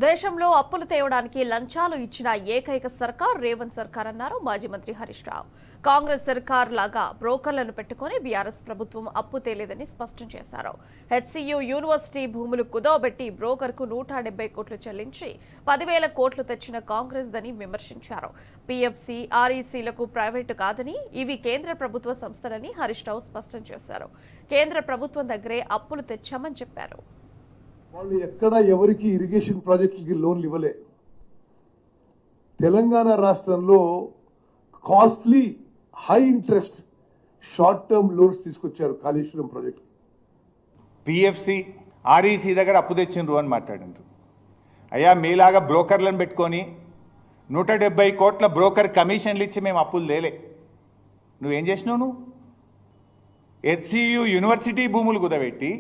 దేశంలో అప్పులు తేవడానికి లంచాలు ఇచ్చిన ఏకైక సర్కార్ రేవంత్ సర్కార్ అన్నారు మాజీ మంత్రి హరీష్ రావు. కాంగ్రెస్ సర్కార్ లాగా బ్రోకర్లను పెట్టుకుని బీఆర్ఎస్ ప్రభుత్వం అప్పు తేలేదని స్పష్టం చేశారు. హెచ్సియు యూనివర్సిటీ భూములు కుదవబెట్టి బ్రోకర్కు 170 కోట్లు చెల్లించి 10,000 కోట్లు తెచ్చిన కాంగ్రెస్ దని విమర్శించారు. పీఎఫ్సీ, ఆర్ఈసీలకు ప్రైవేటు కాదని ఇవి కేంద్ర ప్రభుత్వ సంస్థలని హరీష్ రావు స్పష్టం చేశారు. కేంద్ర ప్రభుత్వం దగ్గరే అప్పులు తెచ్చామని చెప్పారు. వాళ్ళు ఎక్కడ ఎవరికి ఇరిగేషన్ ప్రాజెక్టులకి లోన్లు ఇవ్వలే. తెలంగాణ రాష్ట్రంలో costly high interest short term loans తీసుకొచ్చారు కాళేశ్వరం ప్రాజెక్టు. పిఎఫ్సి, ఆర్ఈసీ దగ్గర అప్పు తెచ్చిండ్రు అని మాట్లాడిండ్రు. అయ్యా, మీలాగా బ్రోకర్లను పెట్టుకొని 170 కోట్ల బ్రోకర్ కమిషన్లు ఇచ్చి మేము అప్పులు లేలే. నువ్వేం చేసినావు? నువ్వు హెచ్సియు యూనివర్సిటీ భూములు కుదబెట్టి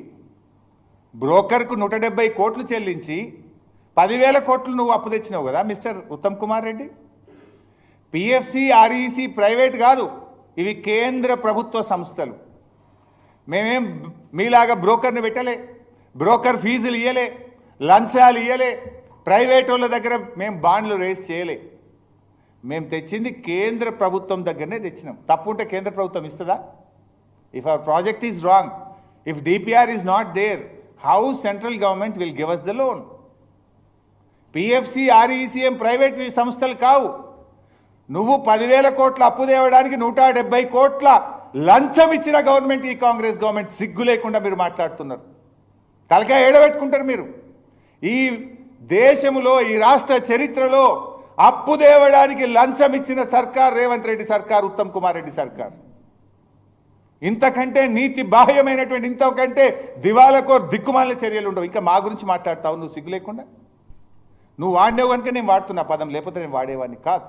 బ్రోకర్కు 170 కోట్లు చెల్లించి 10,000 కోట్లు నువ్వు అప్పు తెచ్చినావు కదా mister Uttam Kumar Reddy. PFC, REC private కాదు, ఇవి కేంద్ర ప్రభుత్వ సంస్థలు. మేమేం మీలాగా బ్రోకర్ని పెట్టలే, బ్రోకర్ ఫీజులు ఇయ్యలే, లంచాలు ఇయ్యలే, ప్రైవేట్ వాళ్ళ దగ్గర మేము బాండ్లు రేస్ చేయలే. మేము తెచ్చింది కేంద్ర ప్రభుత్వం దగ్గరనే తెచ్చినాం. తప్పు ఉంటే కేంద్ర ప్రభుత్వం ఇస్తుందా? If our project is wrong, if DPR is not there, how central government will give us the loan? PFC, RECM private సంస్థలు కావు. నువ్వు 10,000 కోట్ల అప్పు తేవడానికి 170 కోట్ల లంచం ఇచ్చిన గవర్నమెంట్ ఈ కాంగ్రెస్ గవర్నమెంట్. సిగ్గు లేకుండా మీరు మాట్లాడుతున్నారు. తలకాయ ఏడబెట్టుకుంటారు మీరు. ఈ దేశంలో, ఈ రాష్ట్ర చరిత్రలో అప్పు తేవడానికి లంచం ఇచ్చిన సర్కార్ రేవంత్ రెడ్డి సర్కార్, ఉత్తమ్ కుమార్ రెడ్డి సర్కార్. ఇంతకంటే నీతి బాహ్యమైనటువంటి, ఇంతకంటే దివాలకు దిక్కుమాలిన చర్యలు ఉండవు. ఇంకా మా గురించి మాట్లాడతావు నువ్వు సిగ్గు లేకుండా? నువ్వు వాడినావు కనుక నేను వాడుతున్నా పదం, లేకపోతే నేను వాడేవాడిని కాదు.